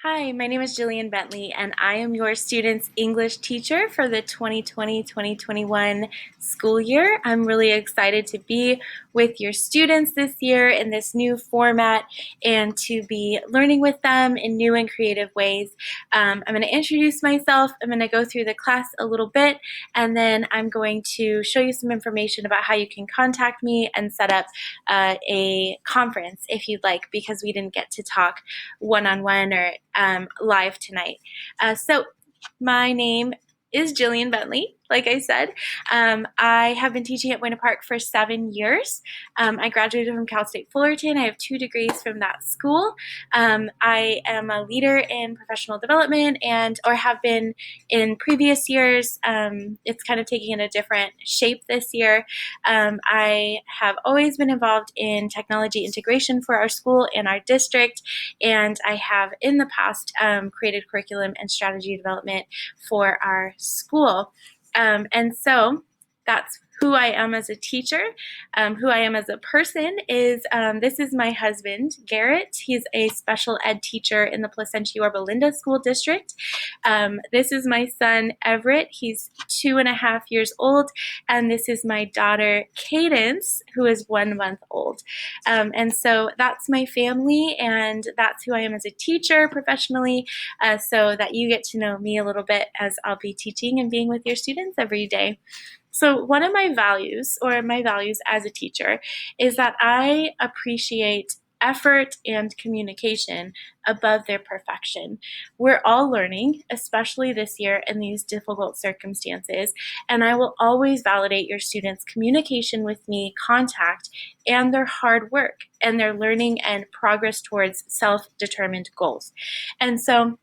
Hi, my name is Jillian Bentley, and I am your student's English teacher for the 2020-2021 school year. I'm really excited to be with your students this year in this new format and to be learning with them in new and creative ways. I'm going to introduce myself, I'm going to go through the class a little bit, and then I'm going to show you some information about how you can contact me and set up a conference if you'd like, because we didn't get to talk one-on-one or live tonight. So my name is Jillian Bentley, like I said. I have been teaching at Buena Park for 7 years. I graduated from Cal State Fullerton. I have 2 degrees from that school. I am a leader in professional development or have been in previous years. It's kind of taking a different shape this year. I have always been involved in technology integration for our school and our district, and I have in the past created curriculum and strategy development for our school. And so that's who I am as a teacher. Who I am as a person is, this is my husband, Garrett. He's a special ed teacher in the Placentia Yorba Linda School District. This is my son, Everett. He's 2.5 years old. And this is my daughter, Cadence, who is 1 month old. And so that's my family, and that's who I am as a teacher professionally, so that you get to know me a little bit as I'll be teaching and being with your students every day. So one of my values, or my values as a teacher, is that I appreciate effort and communication above their perfection. We're all learning, especially this year in these difficult circumstances, and I will always validate your students' communication with me, contact, and their hard work and their learning and progress towards self-determined goals. And so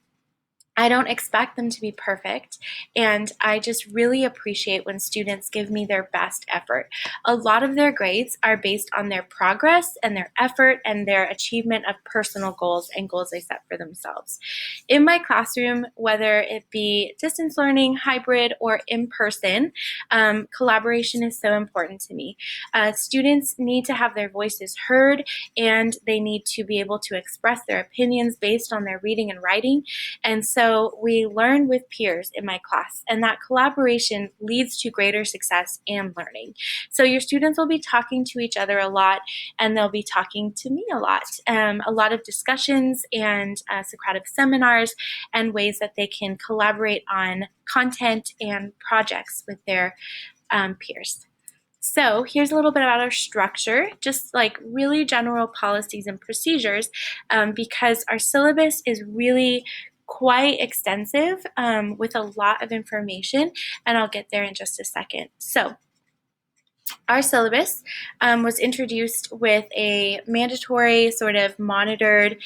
I don't expect them to be perfect, and I just really appreciate when students give me their best effort. A lot of their grades are based on their progress and their effort and their achievement of personal goals and goals they set for themselves. In my classroom, whether it be distance learning, hybrid, or in person, collaboration is so important to me. Students need to have their voices heard, and they need to be able to express their opinions based on their reading and writing. And so we learn with peers in my class, and that collaboration leads to greater success and learning. So your students will be talking to each other a lot, and they'll be talking to me a lot of discussions and Socratic seminars and ways that they can collaborate on content and projects with their peers. So here's a little bit about our structure, just like really general policies and procedures, because our syllabus is really quite extensive with a lot of information, and I'll get there in just a second. So our syllabus was introduced with a mandatory sort of monitored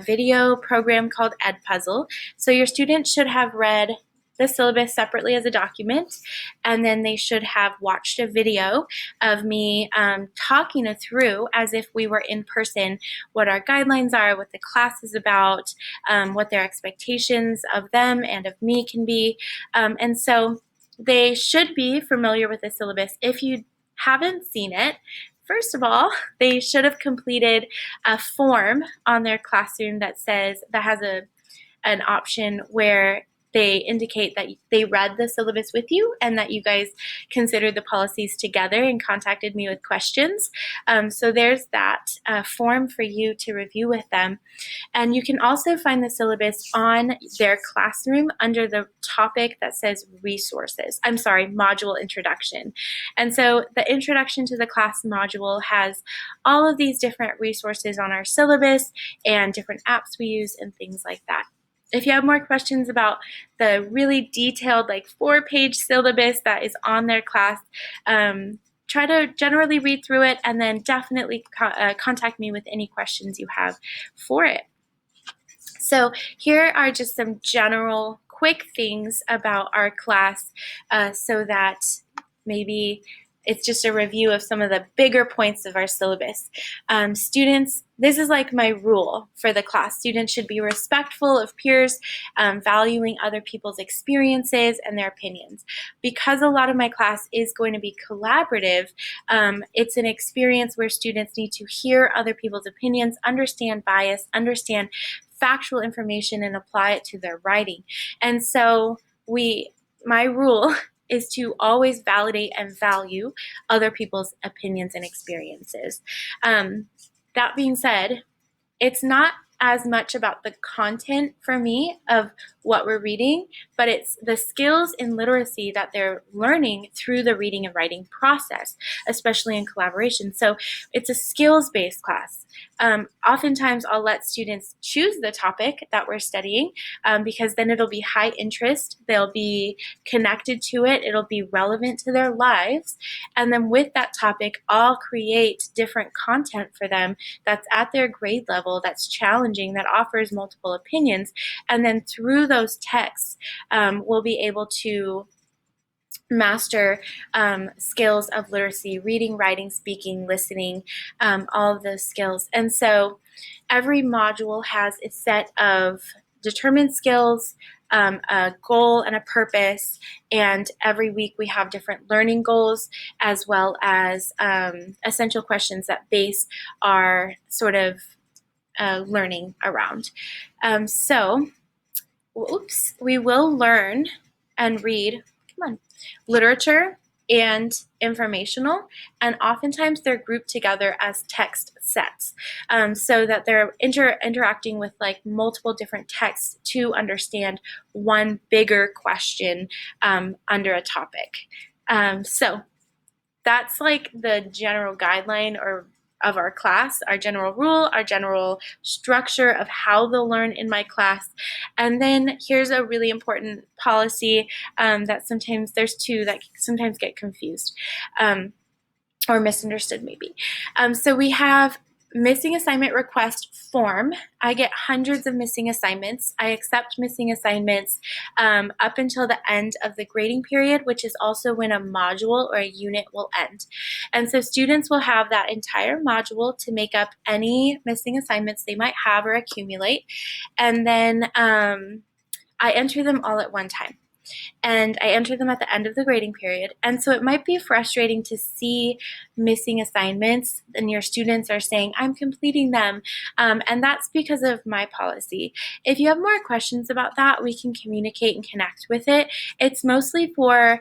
video program called Edpuzzle. So your students should have read the syllabus separately as a document, and then they should have watched a video of me talking it through as if we were in person, what our guidelines are, what the class is about, what their expectations of them and of me can be. And so they should be familiar with the syllabus. If you haven't seen it, first of all, they should have completed a form on their classroom that has an option where they indicate that they read the syllabus with you and that you guys considered the policies together and contacted me with questions. So there's that form for you to review with them. And you can also find the syllabus on their classroom under the topic that says module introduction. And so the introduction to the class module has all of these different resources on our syllabus and different apps we use and things like that. If you have more questions about the really detailed, like 4-page syllabus that is on their class, try to generally read through it, and then definitely contact me with any questions you have for it. So here are just some general quick things about our class so that maybe it's just a review of some of the bigger points of our syllabus. Students, this is like my rule for the class. Students should be respectful of peers, valuing other people's experiences and their opinions. Because a lot of my class is going to be collaborative, it's an experience where students need to hear other people's opinions, understand bias, understand factual information, and apply it to their writing. And so my rule is to always validate and value other people's opinions and experiences. That being said, it's not as much about the content for me of what we're reading, but it's the skills in literacy that they're learning through the reading and writing process, especially in collaboration. So it's a skills-based class. Oftentimes I'll let students choose the topic that we're studying because then it'll be high interest, they'll be connected to it, it'll be relevant to their lives, and then with that topic I'll create different content for them that's at their grade level, that's challenging, that offers multiple opinions, and then through those texts we'll be able to master skills of literacy, reading, writing, speaking, listening, all of those skills. And so every module has a set of determined skills, a goal and a purpose, and every week we have different learning goals as well as essential questions that base our sort of learning around. We will learn and read, literature and informational, and oftentimes they're grouped together as text sets so that they're interacting with like multiple different texts to understand one bigger question under a topic. So that's like the general guideline of our class, our general rule, our general structure of how they'll learn in my class. And then here's a really important policy that sometimes there's two that sometimes get confused or misunderstood maybe. So we have missing assignment request form. I get hundreds of missing assignments. I accept missing assignments up until the end of the grading period, which is also when a module or a unit will end. And so students will have that entire module to make up any missing assignments they might have or accumulate. And then I enter them all at one time. And I enter them at the end of the grading period. And so it might be frustrating to see missing assignments and your students are saying, I'm completing them. And that's because of my policy. If you have more questions about that, we can communicate and connect with it. It's mostly for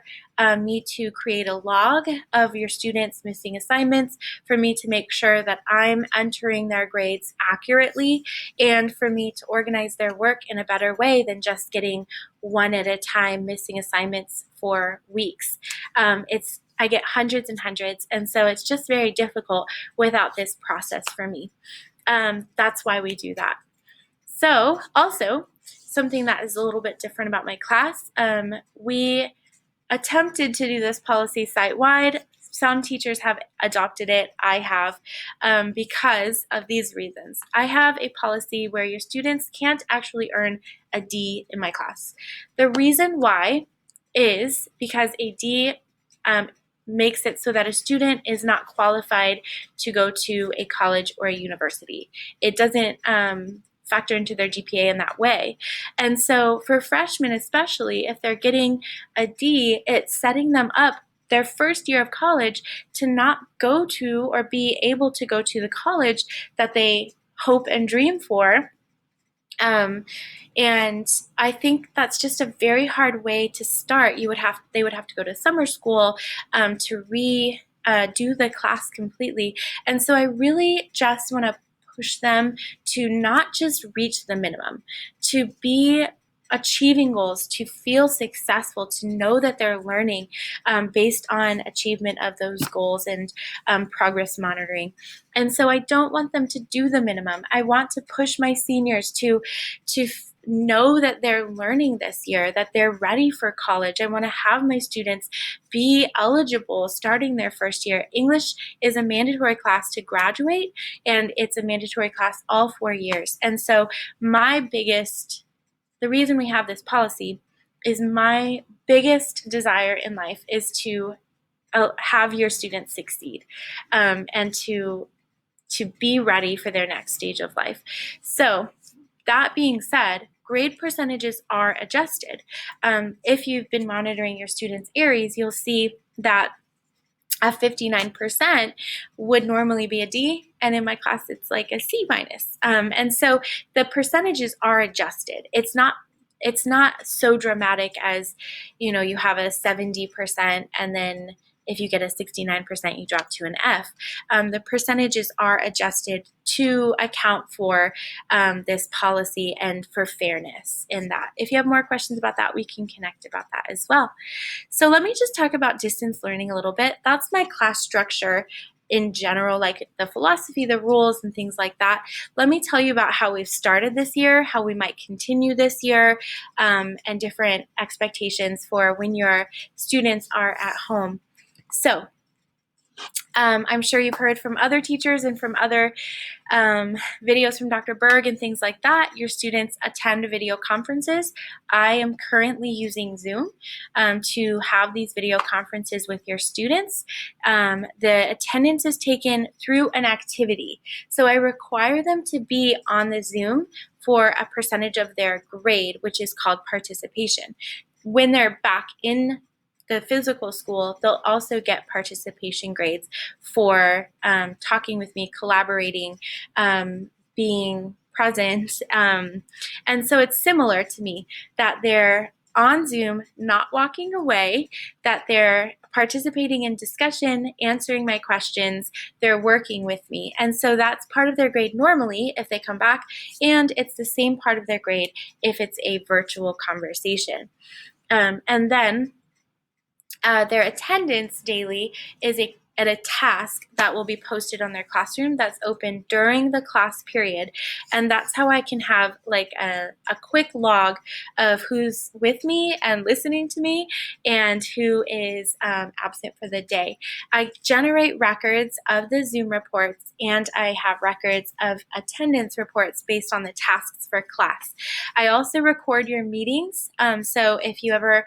me to create a log of your students' missing assignments, for me to make sure that I'm entering their grades accurately, and for me to organize their work in a better way than just getting one at a time missing assignments for weeks. I get hundreds and hundreds, and so it's just very difficult without this process for me. That's why we do that. So also, something that is a little bit different about my class, we attempted to do this policy site-wide. Some teachers have adopted it. I have because of these reasons. I have a policy where your students can't actually earn a D in my class. The reason why is because a D makes it so that a student is not qualified to go to a college or a university. It doesn't factor into their GPA in that way. And so for freshmen especially, if they're getting a D, it's setting them up their first year of college to not go to or be able to go to the college that they hope and dream for. And I think that's just a very hard way to start. They would have to go to summer school to do the class completely. And so I really just want to push them to not just reach the minimum, to be achieving goals, to feel successful, to know that they're learning based on achievement of those goals and progress monitoring. And so I don't want them to do the minimum. I want to push my seniors to know that they're learning this year, that they're ready for college. I want to have my students be eligible starting their first year. English is a mandatory class to graduate, and it's a mandatory class all 4 years. And so the reason we have this policy is my biggest desire in life is to have your students succeed, and to be ready for their next stage of life. So that being said, grade percentages are adjusted. If you've been monitoring your students' ARIES, you'll see that a 59% would normally be a D, and in my class it's like a C minus. And so the percentages are adjusted. It's not so dramatic as, you have a 70% and then if you get a 69%, you drop to an F. The percentages are adjusted to account for this policy and for fairness in that. If you have more questions about that, we can connect about that as well. So let me just talk about distance learning a little bit. That's my class structure in general, like the philosophy, the rules, and things like that. Let me tell you about how we've started this year, how we might continue this year, and different expectations for when your students are at home. So I'm sure you've heard from other teachers and from other videos from Dr. Berg and things like that. Your students attend video conferences. I am currently using Zoom to have these video conferences with your students. The attendance is taken through an activity. So I require them to be on the Zoom for a percentage of their grade, which is called participation. When they're back in the physical school, they'll also get participation grades for talking with me, collaborating, being present. And so it's similar to me that they're on Zoom, not walking away, that they're participating in discussion, answering my questions, they're working with me. And so that's part of their grade normally if they come back, and it's the same part of their grade if it's a virtual conversation. And then their attendance daily is at a task that will be posted on their classroom that's open during the class period. And that's how I can have like a quick log of who's with me and listening to me and who is absent for the day. I generate records of the Zoom reports, and I have records of attendance reports based on the tasks for class. I also record your meetings. So if you ever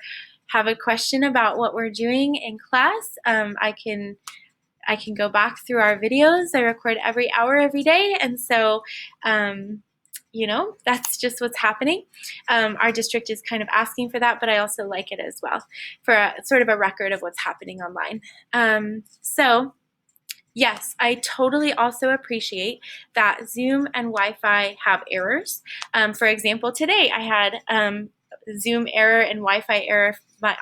have a question about what we're doing in class, I can go back through our videos. I record every hour, every day, and so that's just what's happening. Our district is kind of asking for that, but I also like it as well for sort of a record of what's happening online. So yes, I totally also appreciate that Zoom and Wi-Fi have errors. For example, today I had Zoom error and Wi-Fi error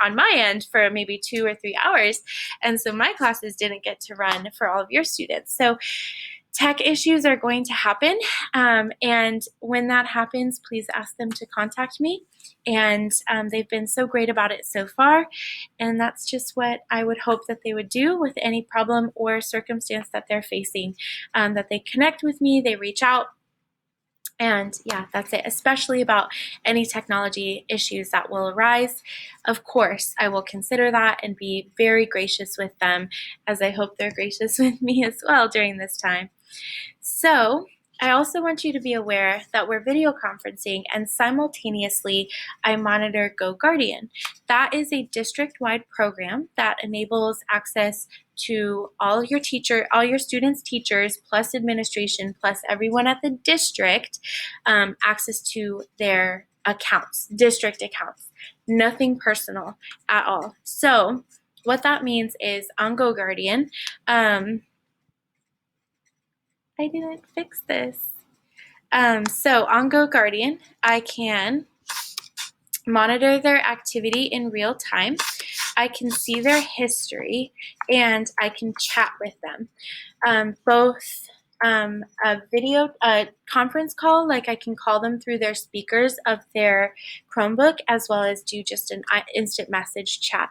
on my end for maybe 2 or 3 hours, and so my classes didn't get to run for all of your students. So tech issues are going to happen, and when that happens, please ask them to contact me, and they've been so great about it so far, and that's just what I would hope that they would do with any problem or circumstance that they're facing, that they connect with me, they reach out. And yeah, that's it, especially about any technology issues that will arise. Of course, I will consider that and be very gracious with them, as I hope they're gracious with me as well during this time. So I also want you to be aware that we're video conferencing, and simultaneously I monitor GoGuardian. That is a district-wide program that enables access to all your students' teachers, plus administration, plus everyone at the district, access to their accounts, district accounts, nothing personal at all. So what that means is on GoGuardian, I didn't fix this. So on GoGuardian, I can monitor their activity in real time. I can see their history, and I can chat with them. Both a video conference call, like I can call them through their speakers of their Chromebook, as well as do just an instant message chat.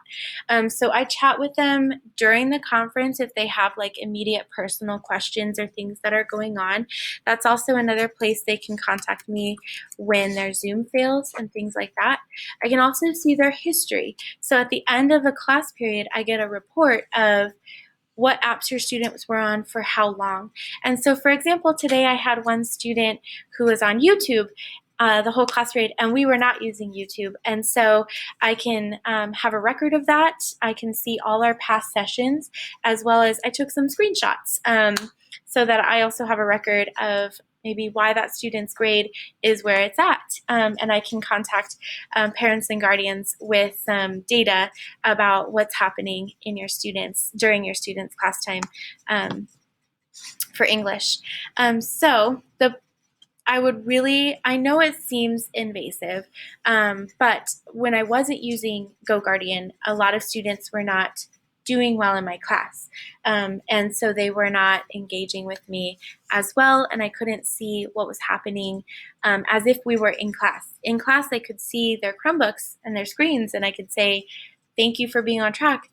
So I chat with them during the conference if they have like immediate personal questions or things that are going on. That's also another place they can contact me when their Zoom fails and things like that. I can also see their history. So at the end of a class period, I get a report of what apps your students were on for how long. And so, for example, today I had one student who was on YouTube, the whole class grade, and we were not using YouTube. And so I can have a record of that. I can see all our past sessions, as well as I took some screenshots so that I also have a record of maybe why that student's grade is where it's at. And I can contact parents and guardians with some data about what's happening in your students during your students' class time for English. I know it seems invasive, but when I wasn't using GoGuardian, a lot of students were not doing well in my class. And so they were not engaging with me as well, and I couldn't see what was happening as if we were in class. In class, I could see their Chromebooks and their screens, and I could say, thank you for being on track.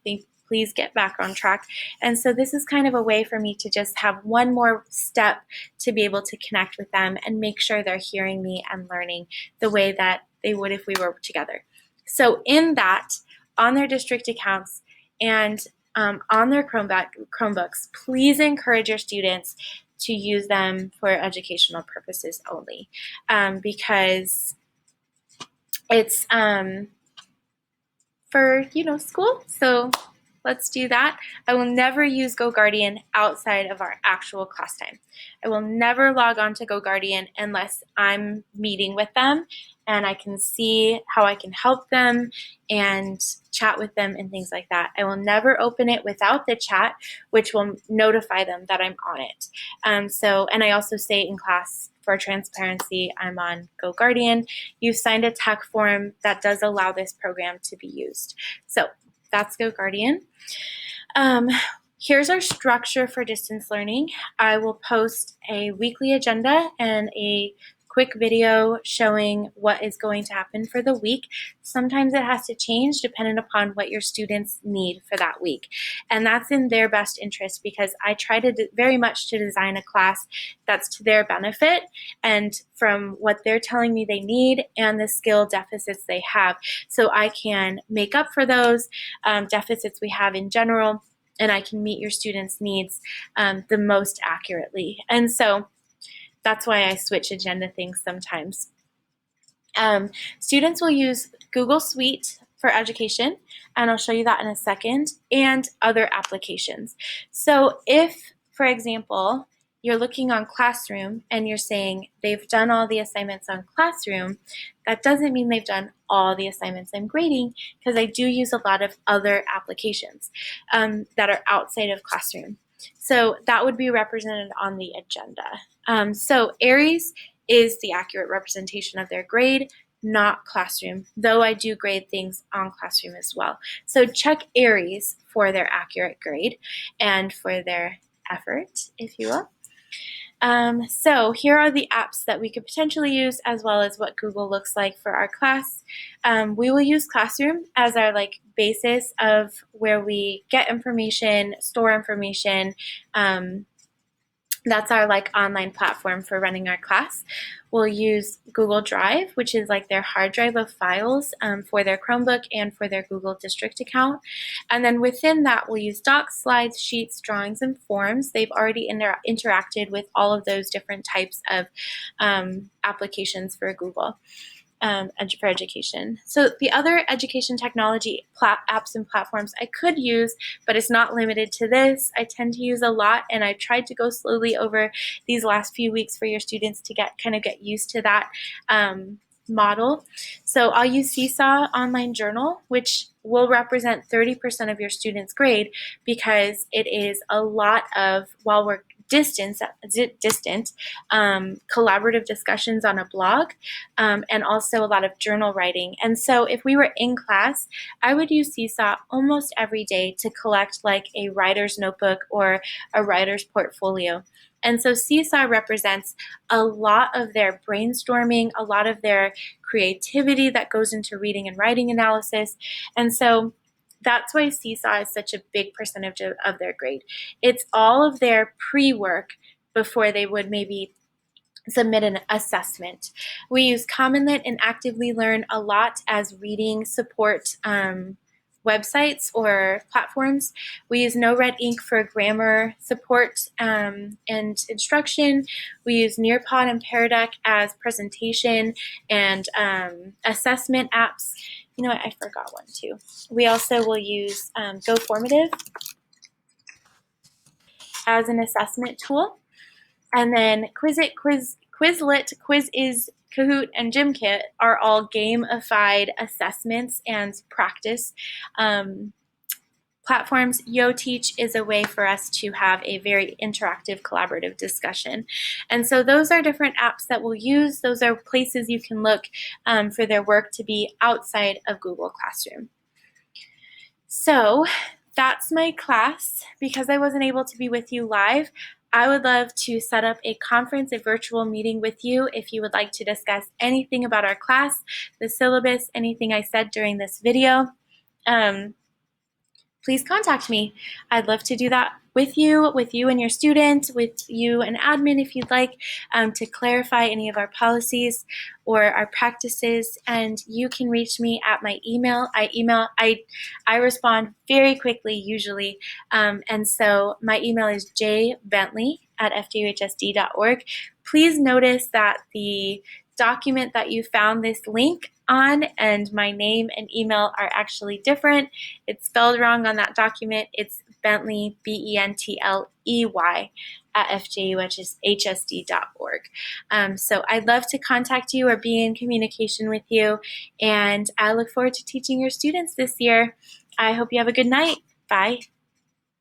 Please get back on track. And so this is kind of a way for me to just have one more step to be able to connect with them and make sure they're hearing me and learning the way that they would if we were together. So in that, on their district accounts and on their Chromebooks, please encourage your students to use them for educational purposes only, because it's for school. So let's do that. I will never use GoGuardian outside of our actual class time. I will never log on to GoGuardian unless I'm meeting with them and I can see how I can help them and chat with them and things like that. I will never open it without the chat, which will notify them that I'm on it. And I also say in class, for transparency, I'm on GoGuardian. You've signed a tech form that does allow this program to be used. So that's GoGuardian. Here's our structure for distance learning. I will post a weekly agenda and a quick video showing what is going to happen for the week. Sometimes it has to change depending upon what your students need for that week. And that's in their best interest, because I try to very much to design a class that's to their benefit and from what they're telling me they need and the skill deficits they have. So I can make up for those deficits we have in general, and I can meet your students' needs the most accurately. And so that's why I switch agenda things sometimes. Students will use Google Suite for education, and I'll show you that in a second, and other applications. So if, for example, you're looking on Classroom and you're saying they've done all the assignments on Classroom, that doesn't mean they've done all the assignments I'm grading, because I do use a lot of other applications that are outside of Classroom. So that would be represented on the agenda. So Aries is the accurate representation of their grade, not Classroom, though I do grade things on Classroom as well. So check Aries for their accurate grade and for their effort, if you will. So here are the apps that we could potentially use, as well as what Google looks like for our class. We will use Classroom as our basis of where we get information, store information. That's our online platform for running our class. We'll use Google Drive, which is their hard drive of files for their Chromebook and for their Google District account. And then within that, we'll use docs, slides, sheets, drawings, and forms. They've already interacted with all of those different types of applications for Google. For education. So the other education technology apps and platforms I could use, but it's not limited to this. I tend to use a lot, and I've tried to go slowly over these last few weeks for your students to get used to that model. So I'll use Seesaw Online Journal, which will represent 30% of your students' grade, because it is a lot of, while we're distant, collaborative discussions on a blog, and also a lot of journal writing. And so if we were in class, I would use Seesaw almost every day to collect a writer's notebook or a writer's portfolio. And so Seesaw represents a lot of their brainstorming, a lot of their creativity that goes into reading and writing analysis. And so that's why Seesaw is such a big percentage of their grade. It's all of their pre-work before they would maybe submit an assessment. We use Commonlit and Actively Learn a lot as reading support websites or platforms. We use No Red Ink for grammar support and instruction. We use Nearpod and Pear Deck as presentation and assessment apps. You know what? I forgot one too. We also will use GoFormative as an assessment tool. And then Quizlet, Quiziz, Kahoot, and GymKit are all gamified assessments and practice platforms. YoTeach is a way for us to have a very interactive, collaborative discussion. And so those are different apps that we'll use. Those are places you can look for their work to be outside of Google Classroom. So that's my class. Because I wasn't able to be with you live, I would love to set up a conference, a virtual meeting with you if you would like to discuss anything about our class, the syllabus, anything I said during this video. Please contact me. I'd love to do that with you and your student, with you and admin if you'd like, to clarify any of our policies or our practices. And you can reach me at my email. I respond very quickly usually. And so my email is jbentley@fjuhsd.org. Please notice that the document that you found this link on and my name and email are actually different. It's spelled wrong on that document. It's Bentley, Bentley @fjuhsd.org. So I'd love to contact you or be in communication with you, and I look forward to teaching your students this year. I hope you have a good night. Bye.